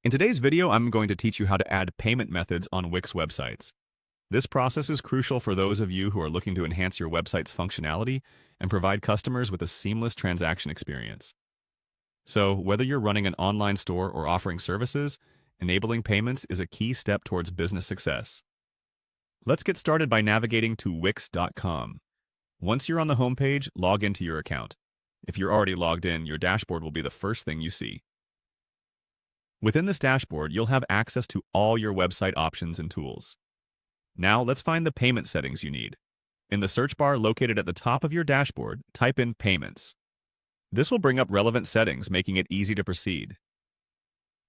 In today's video, I'm going to teach you how to add payment methods on Wix websites. This process is crucial for those of you who are looking to enhance your website's functionality and provide customers with a seamless transaction experience. So, whether you're running an online store or offering services, enabling payments is a key step towards business success. Let's get started by navigating to Wix.com. Once you're on the homepage, log into your account. If you're already logged in, your dashboard will be the first thing you see. Within this dashboard, you'll have access to all your website options and tools. Now, let's find the payment settings you need. In the search bar located at the top of your dashboard, type in Payments. This will bring up relevant settings, making it easy to proceed.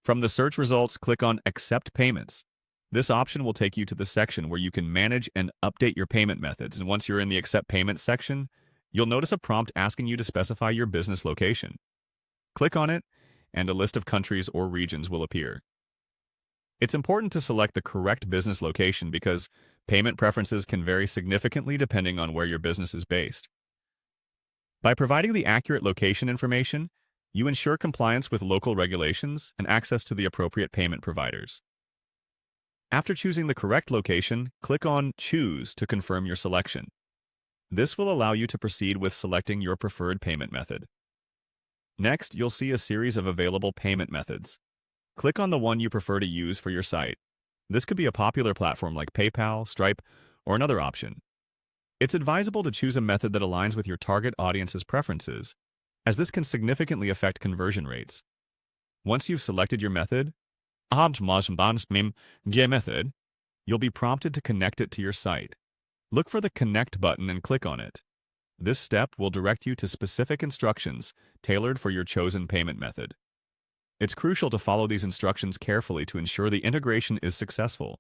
From the search results, click on Accept Payments. This option will take you to the section where you can manage and update your payment methods, and once you're in the Accept Payments section, you'll notice a prompt asking you to specify your business location. Click on it, and a list of countries or regions will appear. It's important to select the correct business location because payment preferences can vary significantly depending on where your business is based. By providing the accurate location information, you ensure compliance with local regulations and access to the appropriate payment providers. After choosing the correct location, click on Choose to confirm your selection. This will allow you to proceed with selecting your preferred payment method. Next, you'll see a series of available payment methods. Click on the one you prefer to use for your site. This could be a popular platform like PayPal, Stripe, or another option. It's advisable to choose a method that aligns with your target audience's preferences, as this can significantly affect conversion rates. Once you've selected your method, you'll be prompted to connect it to your site. Look for the Connect button and click on it. This step will direct you to specific instructions tailored for your chosen payment method. It's crucial to follow these instructions carefully to ensure the integration is successful.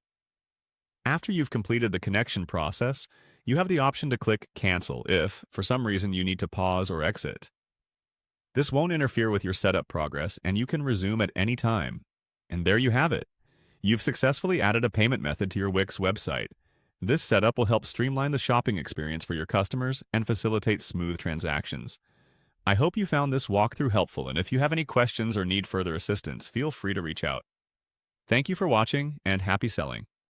After you've completed the connection process, you have the option to click Cancel if, for some reason, you need to pause or exit. This won't interfere with your setup progress, and you can resume at any time. And there you have it. You've successfully added a payment method to your Wix website. This setup will help streamline the shopping experience for your customers and facilitate smooth transactions. I hope you found this walkthrough helpful, and if you have any questions or need further assistance, feel free to reach out. Thank you for watching, and happy selling.